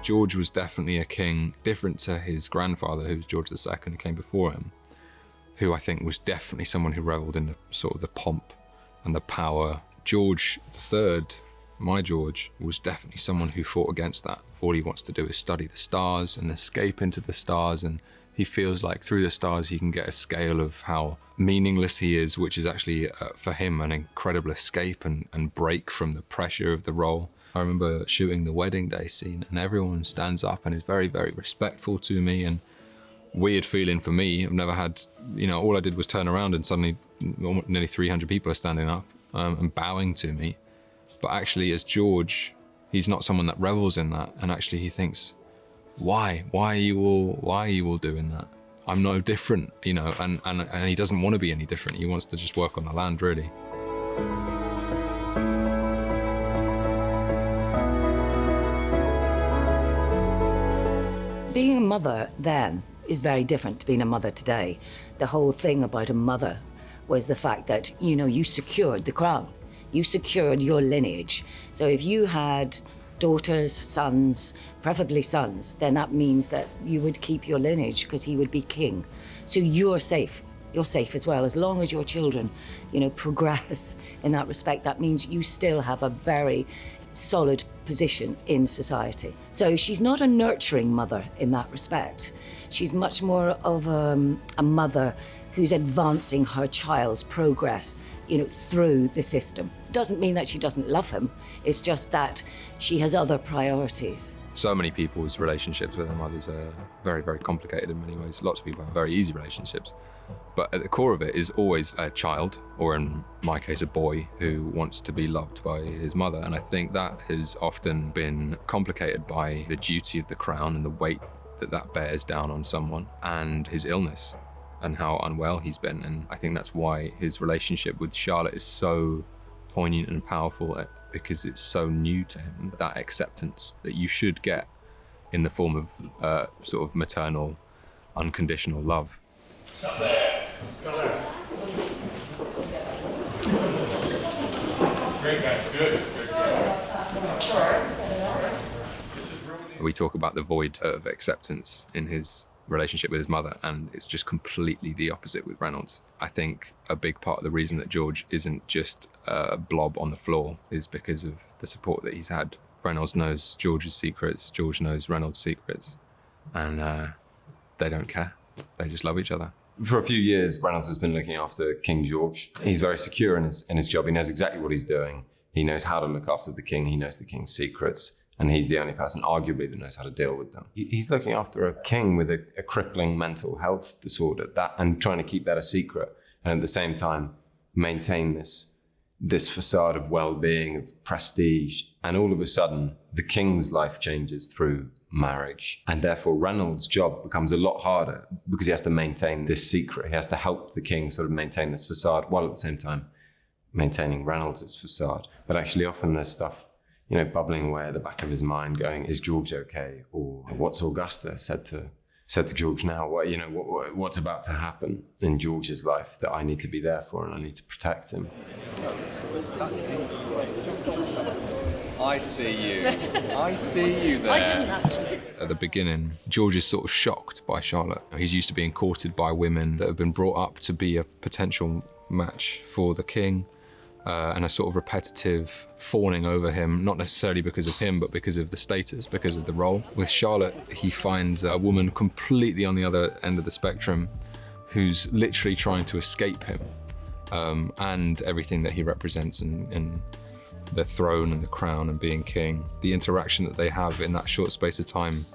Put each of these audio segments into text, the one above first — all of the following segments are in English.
George was definitely a king different to his grandfather, who was George II, who came before him, who I think was definitely someone who revelled in the sort of the pomp and the power. George III, my George, was definitely someone who fought against that. All he wants to do is study the stars and escape into the stars, and he feels like through the stars he can get a scale of how meaningless he is, which is actually for him an incredible escape and break from the pressure of the role. I remember shooting the wedding day scene and everyone stands up and is very, very respectful to me, and weird feeling for me. I've never had, all I did was turn around and suddenly nearly 300 people are standing up and bowing to me. But actually as George, he's not someone that revels in that, and actually he thinks, why are you all doing that? I'm no different, and he doesn't want to be any different. He wants to just work on the land, really. Being a mother then is very different to being a mother today. The whole thing about a mother was the fact that, you secured the crown. You secured your lineage. So if you had daughters, sons, preferably sons, then that means that you would keep your lineage because he would be king. So you're safe. You're safe as well. As long as your children, progress in that respect, that means you still have a very solid position in society. So she's not a nurturing mother in that respect. She's much more of a mother who's advancing her child's progress, through the system. Doesn't mean that she doesn't love him. It's just that she has other priorities. So many people's relationships with their mothers are very, very complicated in many ways. Lots of people have very easy relationships. But at the core of it is always a child, or in my case, a boy who wants to be loved by his mother. And I think that has often been complicated by the duty of the crown and the weight that bears down on someone, and his illness and how unwell he's been. And I think that's why his relationship with Charlotte is so poignant and powerful, because it's so new to him, that acceptance that you should get in the form of sort of maternal, unconditional love. Stop there. Go there. Great guys, good. We talk about the void of acceptance in his relationship with his mother, and it's just completely the opposite with Reynolds. I think a big part of the reason that George isn't just a blob on the floor is because of the support that he's had. Reynolds knows George's secrets, George knows Reynolds' secrets, and they don't care. They just love each other. For a few years, Reynolds has been looking after King George. He's very secure in his job. He knows exactly what he's doing. He knows how to look after the king. He knows the king's secrets. And he's the only person, arguably, that knows how to deal with them. He's looking after a king with a crippling mental health disorder, and trying to keep that a secret. And at the same time, maintain this facade of well-being, of prestige. And all of a sudden, the king's life changes through marriage. And therefore, Reynolds' job becomes a lot harder because he has to maintain this secret. He has to help the king sort of maintain this facade, while at the same time maintaining Reynolds' facade. But actually, often there's stuff bubbling away at the back of his mind, going, "Is George okay?" Or what's Augusta said to George now? What's about to happen in George's life that I need to be there for, and I need to protect him. I see you. I see you there. I didn't actually. At the beginning, George is sort of shocked by Charlotte. He's used to being courted by women that have been brought up to be a potential match for the king. And a sort of repetitive fawning over him, not necessarily because of him, but because of the status, because of the role. With Charlotte, he finds a woman completely on the other end of the spectrum who's literally trying to escape him and everything that he represents in the throne and the crown and being king. The interaction that they have in that short space of time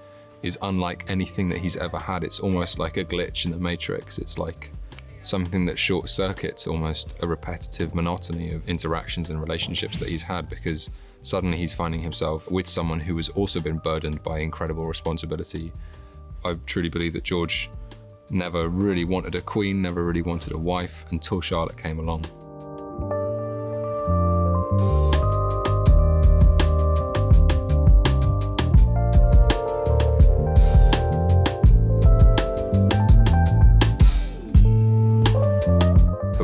is unlike anything that he's ever had. It's almost like a glitch in the Matrix. It's like something that short circuits almost a repetitive monotony of interactions and relationships that he's had, because suddenly he's finding himself with someone who has also been burdened by incredible responsibility. I truly believe that George never really wanted a queen, never really wanted a wife until Charlotte came along.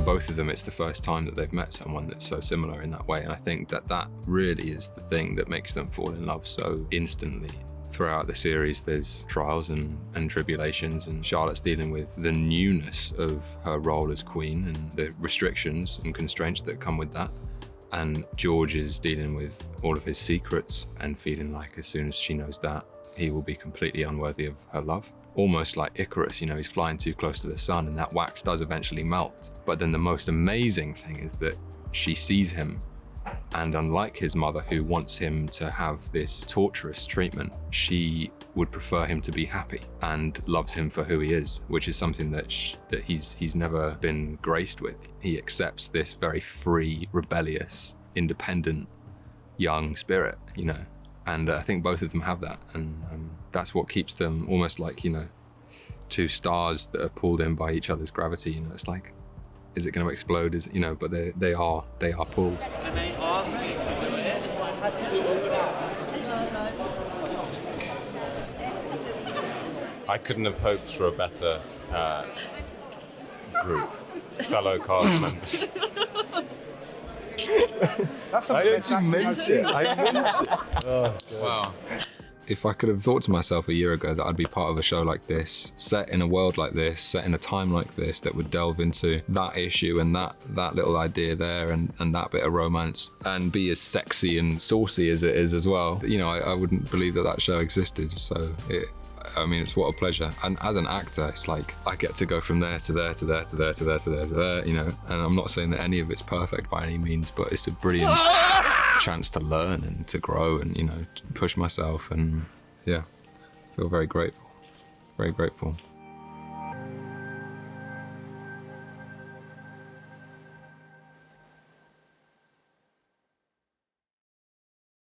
Both of them, it's the first time that they've met someone that's so similar in that way, and I think that really is the thing that makes them fall in love so instantly. throughout the series there's trials and tribulations, and Charlotte's dealing with the newness of her role as queen and the restrictions and constraints that come with that. And George is dealing with all of his secrets and feeling like as soon as she knows that, he will be completely unworthy of her love. Almost like Icarus, you know, he's flying too close to the sun and that wax does eventually melt. But then the most amazing thing is that she sees him, and unlike his mother, who wants him to have this torturous treatment, she would prefer him to be happy and loves him for who he is, which is something that he's never been graced with. He accepts this very free, rebellious, independent, young spirit, you know. And I think both of them have that, and that's what keeps them almost like, you know, two stars that are pulled in by each other's gravity. You know, it's like, is it going to explode? Is, you know, but they are pulled. And they are. I couldn't have hoped for a better group, fellow cast members. That's I actually meant it. I meant it. Oh, Wow. If I could have thought to myself a year ago that I'd be part of a show like this, set in a world like this, set in a time like this, that would delve into that issue and that little idea there and that bit of romance, and be as sexy and saucy as it is as well, you know, I wouldn't believe that show existed. So it's what a pleasure. And as an actor, it's like I get to go from there to there to there to there to there to there to there, you know. And I'm not saying that any of it's perfect by any means, but it's a brilliant chance to learn and to grow and, you know, push myself, and yeah, I feel very grateful. Very grateful.